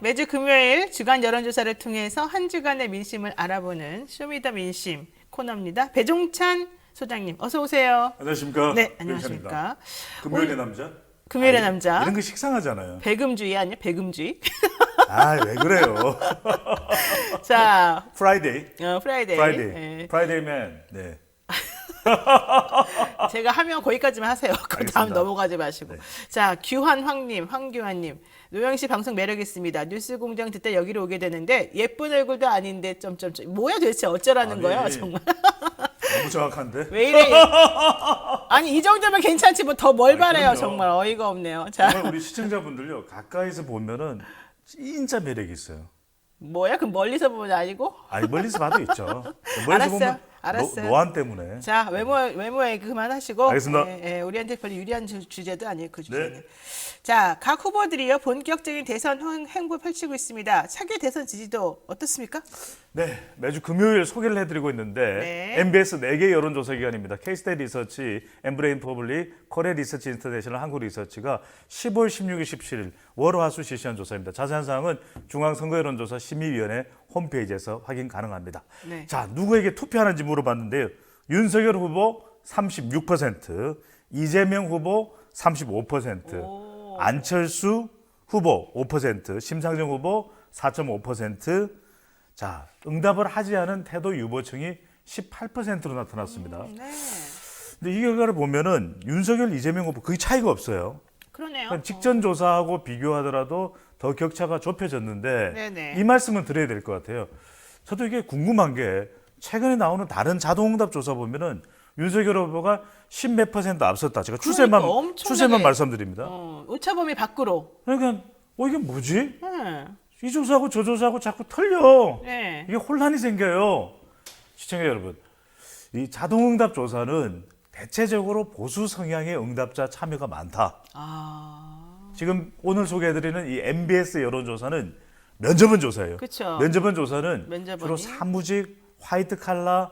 매주 금요일 주간 여론조사를 통해서 한 주간의 민심을 알아보는 쇼미더 민심 코너입니다. 배종찬 소장님 어서 오세요. 안녕하십니까? 네, 안녕하십니까? 금요일의 남자? 금요일의 남자. 이런 거 식상하잖아요. 배금주의 아니야? 배금주의. 아, 왜 그래요? 자, 프라이데이. 프라이데이. 프라이데이. 네. 프라이데이맨. 네. 제가 하면 거기까지만 하세요. 그 다음 알겠습니다. 넘어가지 마시고. 네. 자, 황규환님. 노영씨 방송 매력 있습니다. 뉴스공장 듣다 여기로 오게 되는데 예쁜 얼굴도 아닌데 점점점. 뭐야 도대체 어쩌라는 아니, 거야 정말. 너무 정확한데? 왜 이래? 아니 이 정도면 괜찮지 뭐 더 뭘 아니, 바래요. 그럼요. 정말 어이가 없네요. 자, 정말 우리 시청자분들요, 가까이서 보면은 진짜 매력이 있어요. 뭐야? 그럼 멀리서 보면 아니고? 아니, 멀리서 봐도 있죠. 멀리서 보면 알았어요. 노안 때문에. 자, 외모 얘기 그만하시고. 알겠습니다. 우리한테 별로 유리한 주제도 아니에요, 그 주제는. 네. 자, 각 후보들이요 본격적인 대선 행보 펼치고 있습니다. 차기 대선 지지도 어떻습니까? 네, 매주 금요일 소개를 해드리고 있는데 네. MBS 4개 여론조사 기관입니다. K-스테이 리서치, 엠브레인 퍼블릭, 코리아 리서치 인터내셔널 한국 리서치가 15일, 16일, 17일 월화수 실시한 조사입니다. 자세한 사항은 중앙선거여론조사 심의위원회 홈페이지에서 확인 가능합니다. 네. 자, 누구에게 투표하는지 물어봤는데요. 윤석열 후보 36%, 이재명 후보 35%, 오. 안철수 후보 5%, 심상정 후보 4.5%. 자, 응답을 하지 않은 태도 유보층이 18%로 나타났습니다. 네. 근데 이 결과를 보면은 윤석열, 이재명 후보 거의 차이가 없어요. 그러네요. 그러니까 직전 조사하고 비교하더라도 더 격차가 좁혀졌는데 네네. 이 말씀은 드려야 될 것 같아요. 저도 이게 궁금한 게 최근에 나오는 다른 자동응답 조사 보면은 윤석열 후보가 10몇 %% 앞섰다. 제가 그러니까 추세만 엄청나게. 말씀드립니다. 오차범위 밖으로. 그러니까 이게 뭐지? 네. 이 조사하고 저 조사하고 자꾸 틀려. 네. 이게 혼란이 생겨요. 시청자 여러분, 이 자동응답 조사는 대체적으로 보수 성향의 응답자 참여가 많다. 아, 지금 오늘 소개해드리는 이 MBS 여론조사는 면접원 조사예요. 그쵸. 면접원 조사는 면접원이? 주로 사무직, 화이트 칼라라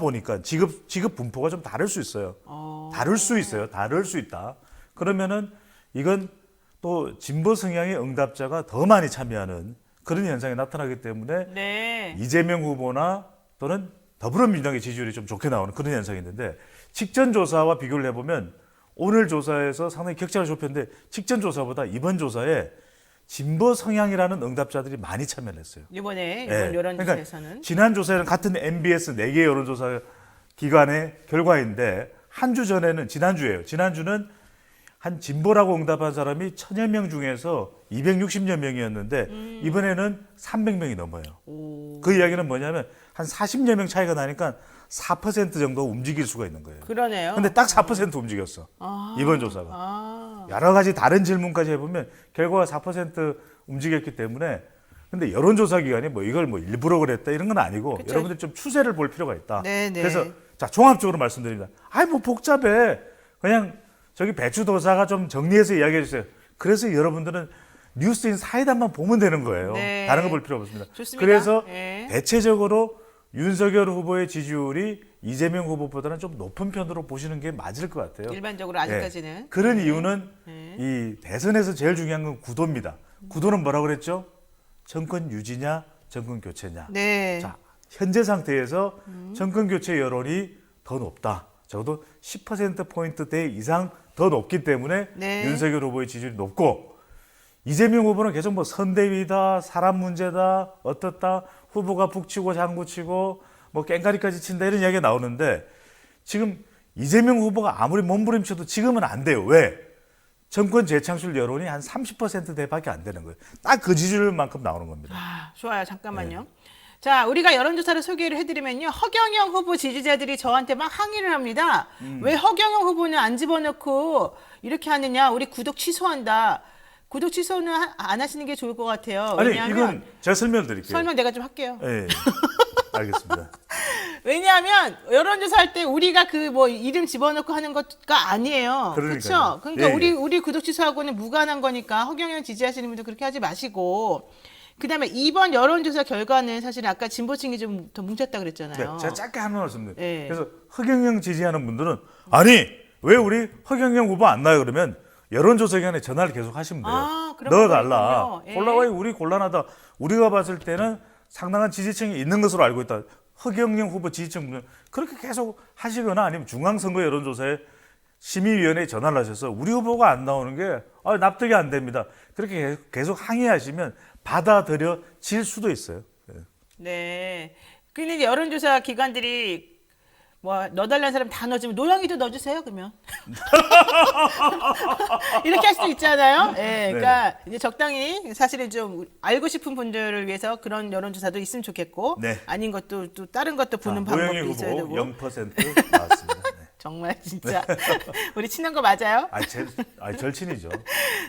보니까 직업 분포가 좀 다를 수 있어요. 다를 수 있어요. 다를 수 있다. 그러면은 이건 또 진보 성향의 응답자가 더 많이 참여하는 그런 현상이 나타나기 때문에 네. 이재명 후보나 또는 더불어민주당의 지지율이 좀 좋게 나오는 그런 현상이 있는데 직전 조사와 비교를 해보면 오늘 조사에서 상당히 격차가 좁혔는데 직전 조사보다 이번 조사에 진보 성향이라는 응답자들이 많이 참여를 했어요. 이번 예. 여론조사에서는 그러니까 지난 조사에는 같은 MBS 4개 여론조사 기관의 결과인데 한 주 전에는 지난주예요. 지난주는 한 진보라고 응답한 사람이 1000여 명 중에서 260여 명이었는데 이번에는 300명이 넘어요. 오, 그 이야기는 뭐냐면 한 40여 명 차이가 나니까 4% 정도 움직일 수가 있는 거예요. 그러네요. 근데 딱 4% 움직였어. 아, 이번 조사가. 아, 여러 가지 다른 질문까지 해보면 결과가 4% 움직였기 때문에 근데 여론조사 기관이 뭐 이걸 뭐 일부러 그랬다 이런 건 아니고 그쵸. 여러분들 좀 추세를 볼 필요가 있다. 네네. 그래서 자 종합적으로 말씀드립니다. 아이 뭐 복잡해. 그냥 저기 배추도사가 좀 정리해서 이야기해 주세요. 그래서 여러분들은 뉴스인 사이다만 보면 되는 거예요. 네. 다른 거 볼 필요 없습니다. 좋습니다. 그래서 네. 대체적으로 윤석열 후보의 지지율이 이재명 후보보다는 좀 높은 편으로 보시는 게 맞을 것 같아요. 일반적으로 아직까지는. 네. 그런 이유는 네. 이 대선에서 제일 중요한 건 구도입니다. 구도는 뭐라고 그랬죠? 정권 유지냐, 정권 교체냐. 네. 자, 현재 상태에서 정권 교체 여론이 더 높다. 적어도 10%포인트대 이상 더 높기 때문에 네. 윤석열 후보의 지지율이 높고 이재명 후보는 계속 뭐 선대위다, 사람 문제다, 어떻다, 후보가 북치고 장구치고 뭐 깽가리까지 친다 이런 이야기가 나오는데 지금 이재명 후보가 아무리 몸부림쳐도 지금은 안 돼요. 왜? 정권 재창출 여론이 한 30%대밖에 안 되는 거예요. 딱 그 지지율만큼 나오는 겁니다. 아, 좋아요. 잠깐만요. 네. 자, 우리가 여론조사를 소개를 해드리면요. 허경영 후보 지지자들이 저한테 막 항의를 합니다. 왜 허경영 후보는 안 집어넣고 이렇게 하느냐. 우리 구독 취소한다. 구독 취소는 안 하시는 게 좋을 것 같아요. 아니 왜냐하면 이건 제가 설명을 드릴게요. 설명 내가 좀 할게요. 예, 알겠습니다. 왜냐하면 여론조사 할 때 우리가 그 뭐 이름 집어넣고 하는 것가 아니에요. 그러니까요. 그렇죠? 그러니까 예, 예. 우리 구독 취소하고는 무관한 거니까 허경영 지지하시는 분들 그렇게 하지 마시고 그다음에 이번 여론조사 결과는 사실 아까 진보층이 좀 더 뭉쳤다 네, 그랬잖아요. 제가 짧게 하나 말씀드릴게요. 네. 그래서 허경영 지지하는 분들은 아니 왜 우리 허경영 후보 안 나요 그러면 여론조사 기관에 전화를 계속 하시면 돼요. 아, 그런 거가 넣어달라. 있군요. 예. 곤란하게 우리 곤란하다. 우리가 봤을 때는 상당한 지지층이 있는 것으로 알고 있다. 허경영 후보 지지층 그렇게 계속 하시거나 아니면 중앙선거 여론조사에 심의위원회에 전화를 하셔서 우리 후보가 안 나오는 게 납득이 안 됩니다. 그렇게 계속 항의하시면 받아들여질 수도 있어요. 네. 근데 이제 여론조사 기관들이 뭐 넣어달라는 사람 다 넣어주면 노영이도 넣어주세요 그러면 이렇게 할 수도 있잖아요. 네, 그러니까 이제 적당히 사실은 좀 알고 싶은 분들을 위해서 그런 여론조사도 있으면 좋겠고 네. 아닌 것도 또 다른 것도 보는 노영희 방법도 있어야 후보 되고 0% 나왔습니다. 네. 정말 진짜 우리 친한 거 맞아요? 절친이죠.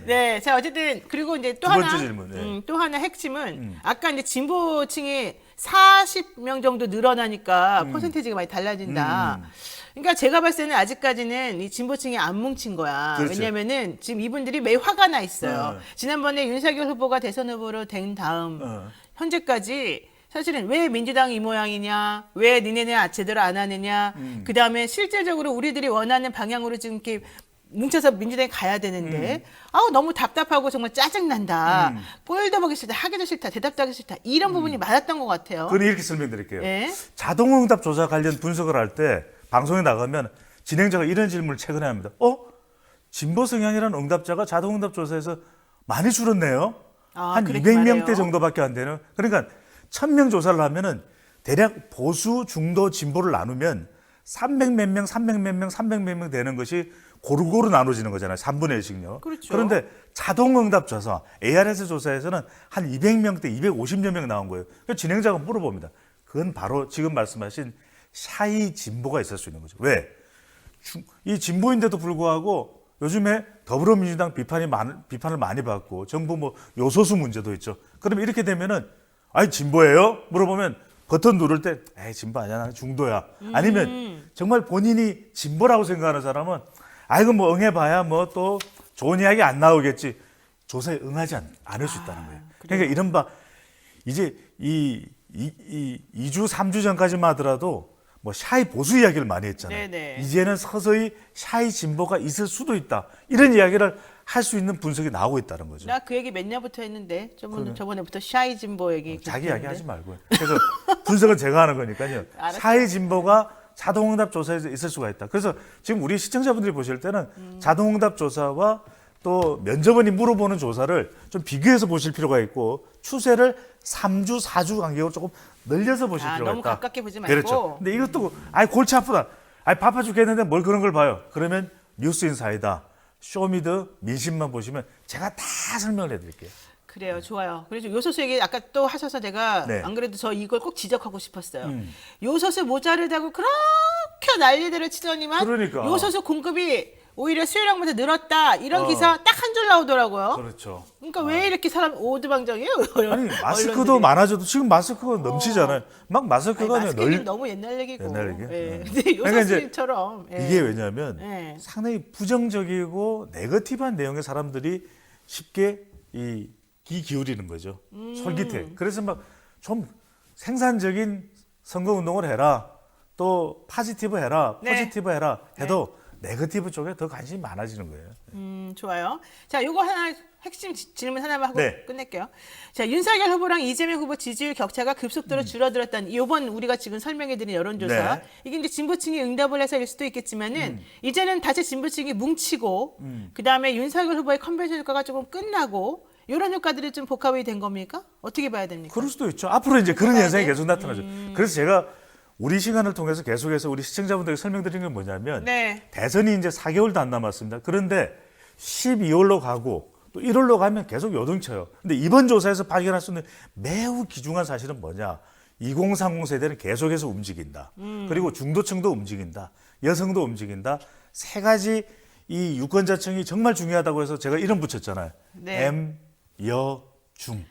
네, 자 어쨌든 그리고 이제 또 두 번째 하나 질문, 네. 또 하나 핵심은 아까 이제 진보층이 40명 정도 늘어나니까 퍼센테이지가 많이 달라진다. 그러니까 제가 봤을 때는 아직까지는 이 진보층이 안 뭉친 거야. 그렇죠. 왜냐면은 지금 이분들이 매일 화가 나 있어요. 네. 지난번에 윤석열 후보가 대선 후보로 된 다음 어. 현재까지 사실은 왜 민주당이 이 모양이냐, 왜 니네는 제대로 안 하느냐, 그 다음에 실질적으로 우리들이 원하는 방향으로 지금 이렇게 뭉쳐서 민주당에 가야 되는데, 아우, 너무 답답하고 정말 짜증난다. 꼴도 보기 싫다, 하기도 싫다, 대답도 하기 싫다. 이런 부분이 많았던 것 같아요. 그건 이렇게 설명드릴게요. 예. 자동응답 조사 관련 분석을 할 때 방송에 나가면 진행자가 이런 질문을 최근에 합니다. 진보 성향이라는 응답자가 자동응답 조사에서 많이 줄었네요. 한 그렇게 200명대 말해요? 정도밖에 안 되는. 그러니까 1000명 조사를 하면은 대략 보수, 중도, 진보를 나누면 300몇 명, 300몇 명, 300몇 명 되는 것이 고루고루 나눠지는 거잖아요. 3분의 1씩요. 그렇죠. 그런데 자동응답 조사, ARS 조사에서는 한 200명대, 250여 명 나온 거예요. 그래서 진행자가 물어봅니다. 그건 바로 지금 말씀하신 샤이 진보가 있을 수 있는 거죠. 왜? 이 진보인데도 불구하고 요즘에 더불어민주당 비판을 많이 받고 정부 뭐 요소수 문제도 있죠. 그러면 이렇게 되면은 진보예요? 물어보면 버튼 누를 때 진보 아니야, 나 중도야. 아니면 정말 본인이 진보라고 생각하는 사람은 이거 뭐 응해봐야 뭐 또 좋은 이야기 안 나오겠지. 조사에 응하지 않을 수 있다는 거예요. 그러니까 이른바 이제 2주, 3주 전까지만 하더라도 뭐 샤이 보수 이야기를 많이 했잖아요. 네네. 이제는 서서히 샤이 진보가 있을 수도 있다. 이런 이야기를 할 수 있는 분석이 나오고 있다는 거죠. 나 그 얘기 몇 년부터 했는데, 저번에부터 샤이 진보 얘기. 자기 이야기 하지 말고요. 그래서 분석은 제가 하는 거니까요. 알았어요. 샤이 진보가 자동응답 조사에서 있을 수가 있다. 그래서 지금 우리 시청자분들이 보실 때는 자동응답 조사와 또 면접원이 물어보는 조사를 좀 비교해서 보실 필요가 있고 추세를 3주, 4주 간격으로 조금 늘려서 보실 필요가 너무 있다. 가깝게 보지 말고. 그렇죠. 근데 이것도 골치 아프다. 바빠 죽겠는데 뭘 그런 걸 봐요. 그러면 뉴스인사이다, 쇼미더, 민심만 보시면 제가 다 설명을 해드릴게요. 그래요, 좋아요. 그래서 요소수 얘기 아까 또 하셔서 제가 네. 안 그래도 저 이걸 꼭 지적하고 싶었어요. 요소수 모자르다고 그렇게 난리들을 치더니만 그러니까. 요소수 공급이 오히려 수요량보다 늘었다 이런 기사 딱 한 줄 나오더라고요. 그렇죠. 그러니까 왜 이렇게 사람 오두방정이에요? 아니 마스크도 언론들이. 많아져도 지금 마스크가 넘치잖아요. 막 마스크가 아니, 그냥 마스크 얘기는 너무 옛날 얘기고. 옛날 얘기? 예. 네. 근데 그러니까 이제 요소수처럼 예. 이게 왜냐하면 네. 상당히 부정적이고 네거티브한 내용의 사람들이 쉽게 귀 기울이는 거죠. 솔깃해. 그래서 막 좀 생산적인 선거운동을 해라. 또 포지티브 해라. 네. 포지티브 해라. 해도 네거티브 쪽에 더 관심이 많아지는 거예요. 좋아요. 자, 요거 하나 핵심 질문 하나만 하고 네. 끝낼게요. 자, 윤석열 후보랑 이재명 후보 지지율 격차가 급속도로 줄어들었다는 이번 우리가 지금 설명해드린 여론조사. 네. 이게 이제 진보층이 응답을 해서일 수도 있겠지만은 이제는 다시 진보층이 뭉치고 그 다음에 윤석열 후보의 컨벤션 효과가 조금 끝나고 이런 효과들이 좀 복합이 된 겁니까? 어떻게 봐야 됩니까? 그럴 수도 있죠. 앞으로 이제 그런 현상이 돼? 계속 나타나죠. 그래서 제가 우리 시간을 통해서 계속해서 우리 시청자분들에게 설명드리는 건 뭐냐면 네. 대선이 이제 4개월도 안 남았습니다. 그런데 12월로 가고 또 1월로 가면 계속 요동쳐요. 근데 이번 조사에서 발견할 수 있는 매우 귀중한 사실은 뭐냐? 2030 세대는 계속해서 움직인다. 그리고 중도층도 움직인다. 여성도 움직인다. 세 가지 이 유권자층이 정말 중요하다고 해서 제가 이름 붙였잖아요. 네. M, 여, 중.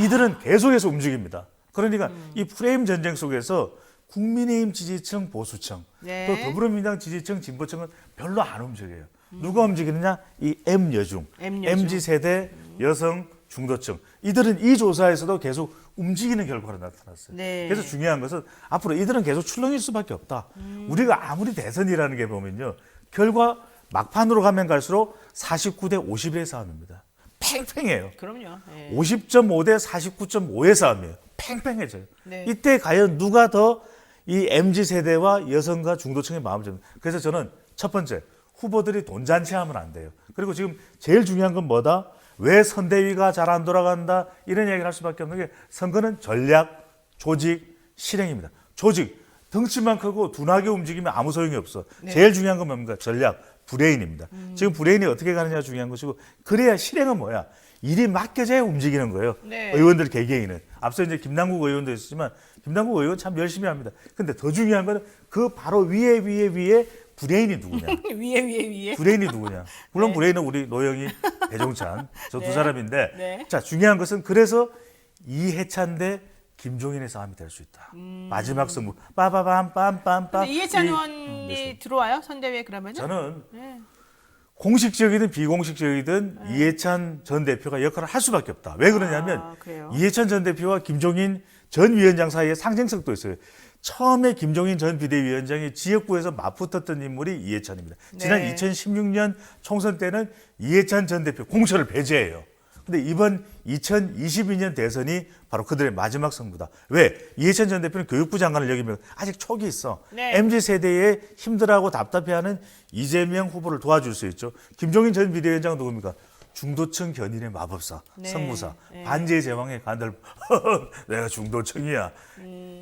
이들은 계속해서 움직입니다. 그러니까 이 프레임 전쟁 속에서 국민의힘 지지층, 보수층, 네. 또 더불어민주당 지지층, 진보층은 별로 안 움직여요. 누가 움직이느냐? 이 M여중, M여중. MZ세대, 여성, 중도층. 이들은 이 조사에서도 계속 움직이는 결과가 나타났어요. 네. 그래서 중요한 것은 앞으로 이들은 계속 출렁일 수밖에 없다. 우리가 아무리 대선이라는 게 보면요. 결과 막판으로 가면 갈수록 49대 51의 싸움입니다. 팽팽해요. 그럼요. 예. 50.5 대 49.5의 싸움이에요. 팽팽해져요. 네. 이때 과연 누가 더 이 MZ 세대와 여성과 중도층의 마음을 잡는? 그래서 저는 첫 번째 후보들이 돈잔치하면 안 돼요. 그리고 지금 제일 중요한 건 뭐다? 왜 선대위가 잘 안 돌아간다? 이런 얘기를 할 수밖에 없는 게 선거는 전략, 조직, 실행입니다. 조직 덩치만 크고 둔하게 움직이면 아무 소용이 없어. 네. 제일 중요한 건 뭡니까? 전략, 브레인입니다. 지금 브레인이 어떻게 가느냐가 중요한 것이고 그래야 실행은 뭐야? 일이 맡겨져야 움직이는 거예요. 네. 의원들 개개인은. 앞서 이제 김남국 의원도 있었지만 김남국 의원 참 열심히 합니다. 근데 더 중요한 거는 그 바로 위에 브레인이 누구냐? 위에. 브레인이 누구냐? 물론 네. 브레인은 우리 노영희, 배종찬 저 두 네. 사람인데 네. 자 중요한 것은 그래서 이해찬 대 김종인의 싸움이 될 수 있다. 마지막 승부 빠바밤 빰빰빰. 근데 이해찬 의원이 들어와요 선대위에 그러면은? 저는 네. 공식적이든 비공식적이든 이해찬 전 대표가 역할을 할 수밖에 없다. 왜 그러냐면 그래요? 이해찬 전 대표와 김종인 전 위원장 사이에 상징성도 있어요. 처음에 김종인 전 비대위원장이 지역구에서 맞붙었던 인물이 이해찬입니다. 지난 네. 2016년 총선 때는 이해찬 전 대표 공천을 배제해요. 근데 이번 2022년 대선이 바로 그들의 마지막 승부다. 왜? 이해찬 전 대표는 교육부 장관을 역이면 아직 촉이 있어. 네. MZ세대에 힘들어하고 답답해하는 이재명 후보를 도와줄 수 있죠. 김종인 전 비대위원장은 누굽니까? 중도층 견인의 마법사, 네. 성무사, 네. 반지의 제왕의 간들 내가 중도층이야.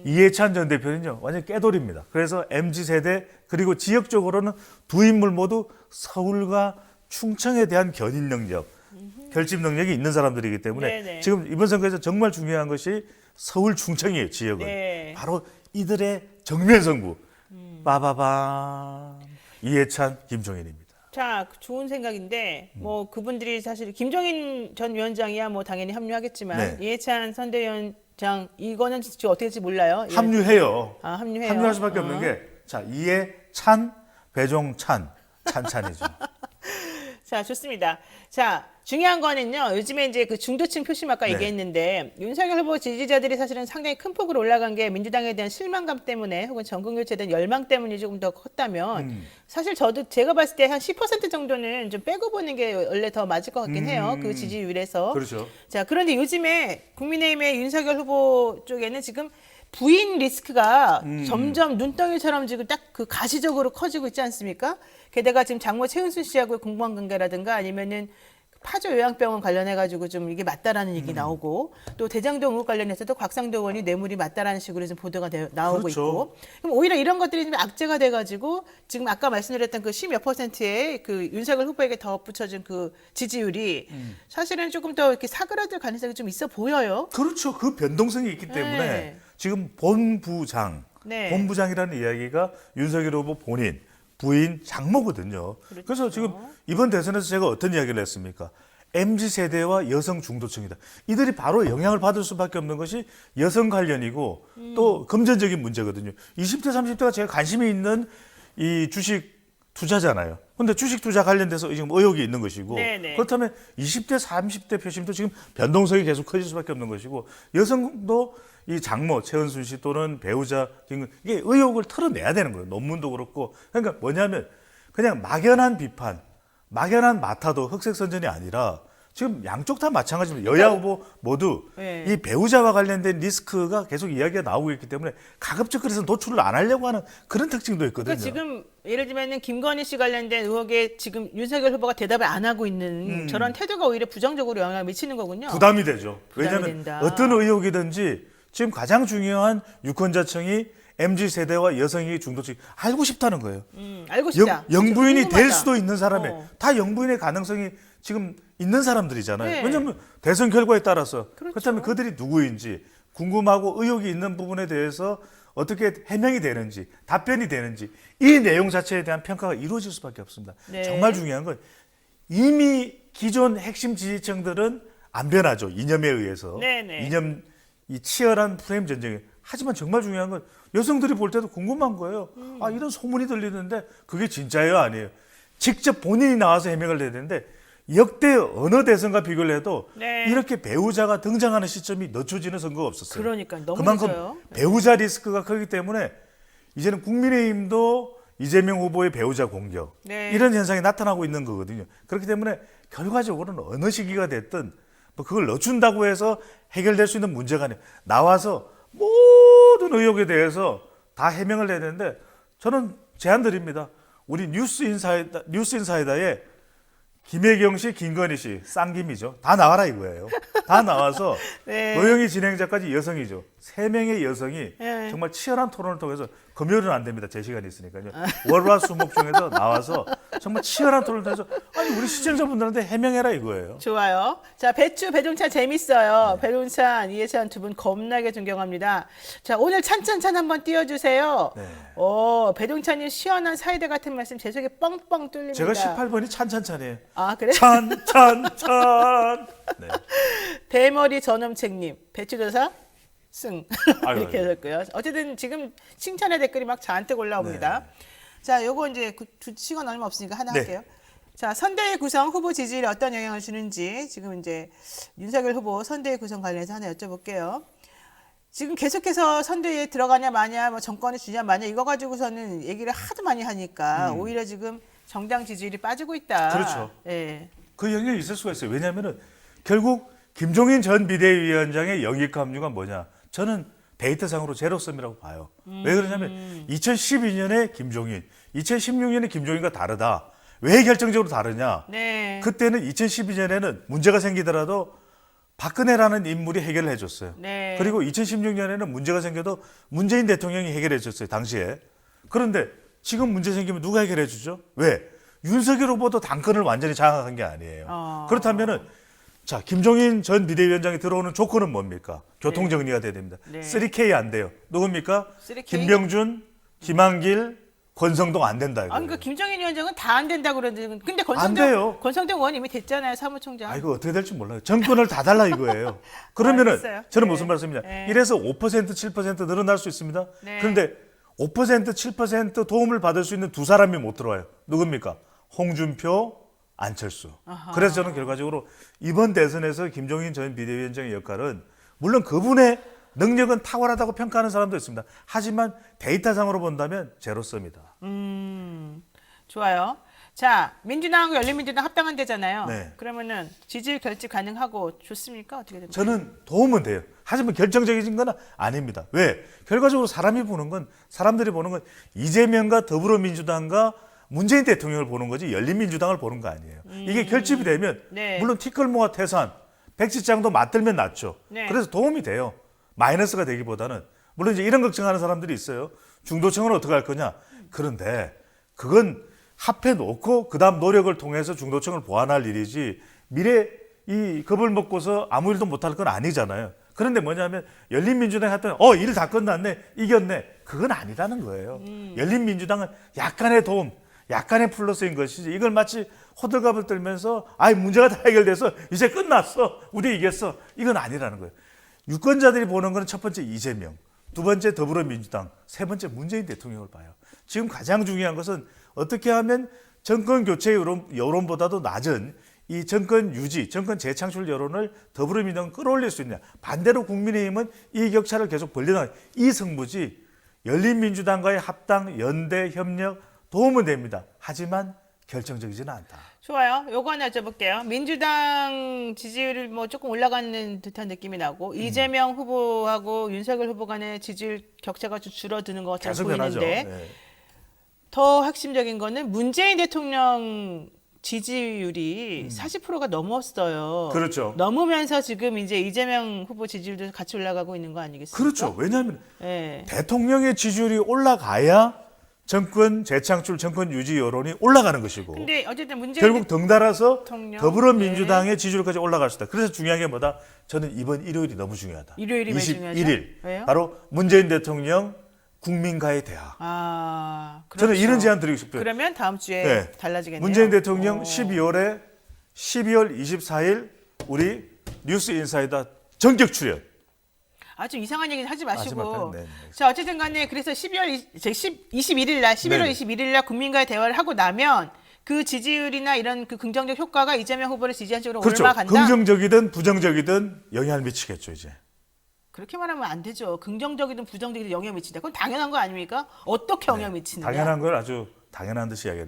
이해찬 전 대표는요 완전 깨돌입니다. 그래서 MZ세대 그리고 지역적으로는 두 인물 모두 서울과 충청에 대한 견인 능력, 결집 능력이 있는 사람들이기 때문에 네네. 지금 이번 선거에서 정말 중요한 것이 서울 충청이에요. 지역은. 네. 바로 이들의 정면 승부. 빠바밤 이해찬, 김종인입니다. 자, 좋은 생각인데 뭐 그분들이 사실 김종인 전 위원장이야 뭐 당연히 합류하겠지만 네. 이해찬 선대위원장 이거는 지금 어떻게 될지 몰라요. 예. 합류해요. 합류해요. 합류할 수밖에 없는 게 자 이해찬, 배종찬, 찬찬이죠. 자, 좋습니다. 자, 중요한 거는요. 요즘에 이제 그 중도층 표심 아까 네. 얘기했는데 윤석열 후보 지지자들이 사실은 상당히 큰 폭으로 올라간 게 민주당에 대한 실망감 때문에 혹은 정권 교체에 대한 열망 때문이 조금 더 컸다면 사실 제가 봤을 때 한 10% 정도는 좀 빼고 보는 게 원래 더 맞을 것 같긴 해요. 그 지지율에서. 그렇죠. 자, 그런데 요즘에 국민의힘의 윤석열 후보 쪽에는 지금 부인 리스크가 점점 눈덩이처럼 지금 딱 그 가시적으로 커지고 있지 않습니까? 게다가 지금 장모 최은순 씨하고의 공무원 관계라든가 아니면은 파주 요양병원 관련해가지고 좀 이게 맞다라는 얘기 나오고 또 대장동 의혹 관련해서도 곽상도 의원이 뇌물이 맞다라는 식으로 좀 보도가 나오고 그렇죠. 있고 그럼 오히려 이런 것들이 좀 악재가 돼가지고 지금 아까 말씀드렸던 그 10몇 %의 그 윤석열 후보에게 덧붙여준 그 지지율이 사실은 조금 더 이렇게 사그라들 가능성이 좀 있어 보여요. 그렇죠. 그 변동성이 있기 때문에 네. 지금 본부장, 네. 본부장이라는 이야기가 윤석열 후보 본인, 부인, 장모거든요. 그렇죠. 그래서 지금 이번 대선에서 제가 어떤 이야기를 했습니까? MZ세대와 여성 중도층이다. 이들이 바로 영향을 받을 수밖에 없는 것이 여성 관련이고 또 금전적인 문제거든요. 20대, 30대가 제가 관심이 있는 이 주식 투자잖아요. 근데 주식 투자 관련돼서 지금 의혹이 있는 것이고 네네. 그렇다면 20대, 30대 표심도 지금 변동성이 계속 커질 수밖에 없는 것이고 여성도 이 장모 최은순 씨 또는 배우자 이게 의혹을 털어내야 되는 거예요. 논문도 그렇고 그러니까 뭐냐면 그냥 막연한 비판, 막연한 마타도 흑색선전이 아니라 지금 양쪽 다 마찬가지입니다. 여야 후보 모두 네. 이 배우자와 관련된 리스크가 계속 이야기가 나오고 있기 때문에 가급적 그래서 노출을 안 하려고 하는 그런 특징도 있거든요. 그러니까 지금 예를 들면은 김건희 씨 관련된 의혹에 지금 윤석열 후보가 대답을 안 하고 있는 저런 태도가 오히려 부정적으로 영향을 미치는 거군요. 부담이 되죠. 부담이 왜냐하면 된다. 어떤 의혹이든지 지금 가장 중요한 유권자층이 MZ세대와 여성이 중도층 알고 싶다는 거예요. 알고 싶다. 영부인이 될 궁금하다. 수도 있는 사람에 다 영부인의 가능성이 지금 있는 사람들이잖아요. 네. 왜냐하면 대선 결과에 따라서 그렇죠. 그렇다면 그들이 누구인지 궁금하고 의혹이 있는 부분에 대해서 어떻게 해명이 되는지 답변이 되는지 이 내용 자체에 대한 평가가 이루어질 수밖에 없습니다. 네. 정말 중요한 건 이미 기존 핵심 지지층들은 안 변하죠. 이념에 의해서. 네네. 이념 이 치열한 프레임 전쟁에 하지만 정말 중요한 건 여성들이 볼 때도 궁금한 거예요. 아 이런 소문이 들리는데 그게 진짜예요 아니에요? 직접 본인이 나와서 해명을 해야 되는데 역대 어느 대선과 비교를 해도 네. 이렇게 배우자가 등장하는 시점이 늦춰지는 선거가 없었어요. 그러니까 너무 그만큼 늦어요. 배우자 리스크가 크기 때문에 이제는 국민의힘도 이재명 후보의 배우자 공격 네. 이런 현상이 나타나고 있는 거거든요. 그렇기 때문에 결과적으로는 어느 시기가 됐든 뭐 그걸 넣어준다고 해서 해결될 수 있는 문제가 아니에요. 나와서 모든 의혹에 대해서 다 해명을 해야 되는데 저는 제안 드립니다. 우리 뉴스인사이다에 김혜경 씨, 김건희 씨, 쌍김이죠. 다 나와라 이거예요. 다 나와서 네. 노영희 진행자까지 여성이죠. 3명의 여성이 네. 정말 치열한 토론을 통해서 금요일은 안 됩니다. 제 시간이 있으니까요. 월화수목 중에서 나와서 정말 치열한 토론을 통해서 아니 우리 시청자분들한테 해명해라 이거예요. 좋아요. 자, 배추, 배동찬 재밌어요. 배동찬, 이해찬 두 분 겁나게 존경합니다. 자, 오늘 찬찬찬 한번 띄워주세요. 네. 배동찬님 시원한 사이다 같은 말씀 제 속에 뻥뻥 뚫립니다. 제가 18번이 찬찬찬이에요. 아, 그래? 찬찬찬. 네. 대머리 전엄책님, 배추도사 승. 아유, 이렇게 아유. 하셨고요. 어쨌든 지금 칭찬의 댓글이 막 잔뜩 올라옵니다. 자, 요거 이제 시간 얼마 없으니까 하나 네. 할게요. 자, 선대위 구성 후보 지지율에 어떤 영향을 주는지 지금 이제 윤석열 후보 선대위 구성 관련해서 하나 여쭤볼게요. 지금 계속해서 선대위에 들어가냐 마냐, 뭐 정권을 주냐 마냐 이거 가지고서는 얘기를 하도 많이 하니까 오히려 지금 정당 지지율이 빠지고 있다. 그렇죠. 예. 그 영향이 있을 수가 있어요. 왜냐하면은 결국 김종인 전 비대위원장의 영입 합류가 뭐냐? 저는 데이터상으로 제로섬이라고 봐요. 왜 그러냐면 2012년에 김종인, 2016년에 김종인과 다르다. 왜 결정적으로 다르냐? 네. 그때는 2012년에는 문제가 생기더라도 박근혜라는 인물이 해결을 해줬어요. 네. 그리고 2016년에는 문제가 생겨도 문재인 대통령이 해결해 줬어요. 당시에. 그런데 지금 문제 생기면 누가 해결해 주죠? 왜? 윤석열 후보도 당권을 완전히 장악한 게 아니에요. 그렇다면은 자, 김종인 전 비대위원장이 들어오는 조건은 뭡니까? 교통 정리가 돼야 됩니다. 네. 3K 안 돼요. 누굽니까? 3K? 김병준, 김한길, 권성동 안 된다 이거예요. 아니, 그 김정인 위원장은 다 안 된다고 그러는데, 근데 안 돼요. 권성동 의원 이미 됐잖아요, 사무총장. 아, 이거 어떻게 될지 몰라요. 정권을 다 달라 이거예요. 그러면은 알겠어요. 저는 네. 무슨 말씀이냐. 네. 이래서 5%, 7% 늘어날 수 있습니다. 네. 그런데 5%, 7% 도움을 받을 수 있는 두 사람이 못 들어와요. 누굽니까? 홍준표, 안철수. 그래서 저는 결과적으로 이번 대선에서 김종인 전 비대위원장의 역할은 물론 그분의 능력은 탁월하다고 평가하는 사람도 있습니다. 하지만 데이터상으로 본다면 제로섬이다. 좋아요. 자, 민주당하고 열린민주당 합당한 데잖아요. 네. 그러면은 지지율 결집 가능하고 좋습니까? 어떻게 됩니까? 저는 도움은 돼요. 하지만 결정적인 건 아닙니다. 왜? 결과적으로 사람들이 보는 건 이재명과 더불어민주당과 문재인 대통령을 보는 거지 열린민주당을 보는 거 아니에요. 이게 결집이 되면 네. 물론 티끌모아 태산, 백지장도 맞들면 낫죠. 네. 그래서 도움이 돼요. 마이너스가 되기보다는. 물론 이제 이런 걱정하는 사람들이 있어요. 중도층은 어떻게 할 거냐. 그런데 그건 합해 놓고 그다음 노력을 통해서 중도층을 보완할 일이지 미래 이 겁을 먹고서 아무 일도 못할 건 아니잖아요. 그런데 뭐냐면 열린민주당이 했더니 일 다 끝났네, 이겼네. 그건 아니라는 거예요. 열린민주당은 약간의 도움, 약간의 플러스인 것이지 이걸 마치 호들갑을 떨면서 문제가 다 해결돼서 이제 끝났어, 우리 이겼어, 이건 아니라는 거예요. 유권자들이 보는 거는 첫 번째 이재명, 두 번째 더불어민주당, 세 번째 문재인 대통령을 봐요. 지금 가장 중요한 것은 어떻게 하면 정권 교체 여론보다도 낮은 이 정권 유지, 정권 재창출 여론을 더불어민주당은 끌어올릴 수 있느냐. 반대로 국민의힘은 이 격차를 계속 벌려나가는 이 승부지 열린민주당과의 합당, 연대, 협력 도움은 됩니다. 하지만 결정적이지는 않다. 좋아요. 요거 하나 여쭤볼게요. 민주당 지지율이 뭐 조금 올라가는 듯한 느낌이 나고 이재명 후보하고 윤석열 후보 간의 지지율 격차가 좀 줄어드는 것처럼 계속 변하죠. 보이는데 네. 더 핵심적인 거는 문재인 대통령 지지율이 40%가 넘었어요. 그렇죠. 넘으면서 지금 이제 이재명 후보 지지율도 같이 올라가고 있는 거 아니겠습니까? 그렇죠. 왜냐하면 네. 대통령의 지지율이 올라가야 정권 재창출, 정권 유지 여론이 올라가는 것이고 근데 어쨌든 문재인 결국 덩달아서 대통령, 더불어민주당의 지지율까지 올라갈 수 있다. 그래서 중요한 게 뭐다? 저는 이번 일요일이 너무 중요하다. 일요일이 왜 중요하죠? 21일. 왜요? 바로 문재인 대통령 국민과의 대화. 그렇죠. 저는 이런 제안 드리고 싶어요. 그러면 다음 주에 네. 달라지겠네요. 문재인 대통령 12월 24일 우리 뉴스 인사이다 전격 출연. 좀 이상한 얘기는 하지 마시고. 마지막까지, 네, 네. 자, 어쨌든 간에 그래서 21일 날, 11월 네네. 21일 날 국민과의 대화를 하고 나면 그 지지율이나 이런 그 긍정적 효과가 이재명 후보를 지지한 쪽으로 그렇죠. 올라간다. 긍정적이든 부정적이든 영향을 미치겠죠, 이제. 그렇게 말하면 안 되죠. 긍정적이든 부정적이든 영향 미친다. 그건 당연한 거 아닙니까? 어떻게 영향 미치느냐. 당연한 걸 아주 당연한 듯이 이야기해요.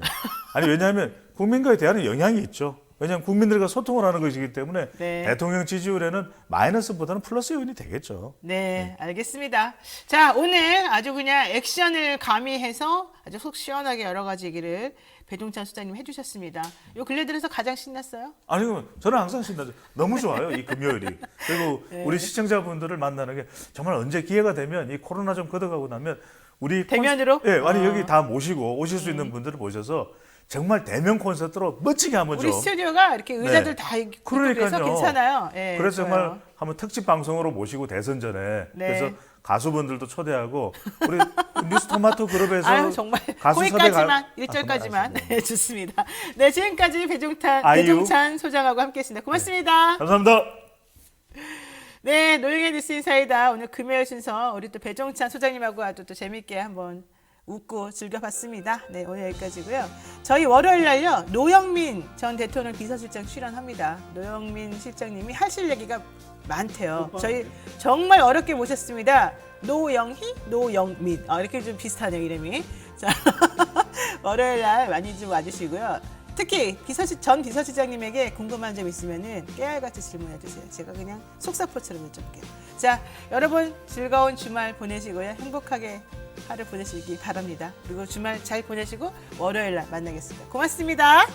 아니 왜냐하면 국민과의 대화는 영향이 있죠. 왜냐하면 국민들과 소통을 하는 것이기 때문에 네. 대통령 지지율에는 마이너스보다는 플러스 요인이 되겠죠. 네, 알겠습니다. 자, 오늘 아주 그냥 액션을 가미해서 아주 속 시원하게 여러 가지 얘기를 배종찬 소장님 해주셨습니다. 요 근래 들어서 가장 신났어요? 아니요, 저는 항상 신나죠. 너무 좋아요, 이 금요일이. 그리고 우리 시청자분들을 만나는 게 정말 언제 기회가 되면 이 코로나 좀 걷어가고 나면 우리 대면으로? 예, 아니 여기 다 모시고 오실 수 있는 분들을 모셔서 정말 대면 콘서트로 멋지게 한번 우리 좀. 스튜디오가 이렇게 의자들 네. 다 있고 그러니까요. 그래서 괜찮아요. 예, 그래서 좋아요. 정말 한번 특집 방송으로 모시고 대선 전에 네. 그래서 가수분들도 초대하고 우리 뉴스토마토 그룹에서 아유, 정말 가수 거기까지만 섭외가- 1절까지만 알겠습니다. 네, 좋습니다. 네, 지금까지 아이유. 배종찬 소장하고 함께했습니다. 고맙습니다. 감사합니다. 네, 노영의 뉴스 인사이다. 오늘 금요일 순서 우리 또 배종찬 소장님하고 아주 또 재밌게 한번 웃고 즐겨봤습니다. 네, 오늘 여기까지고요. 저희 월요일 날요, 노영민 전 대통령 비서실장 출연합니다. 노영민 실장님이 하실 얘기가 많대요. 저희 정말 어렵게 모셨습니다. 노영희, 노영민. 이렇게 좀 비슷하네요, 이름이. 자, 월요일 날 많이 좀 와주시고요. 특히 전 비서실장님에게 궁금한 점 있으면은 깨알같이 질문해 주세요. 제가 그냥 속사포처럼 여쭤볼게요. 자, 여러분 즐거운 주말 보내시고요. 행복하게 하루 보내시기 바랍니다. 그리고 주말 잘 보내시고 월요일 날 만나겠습니다. 고맙습니다.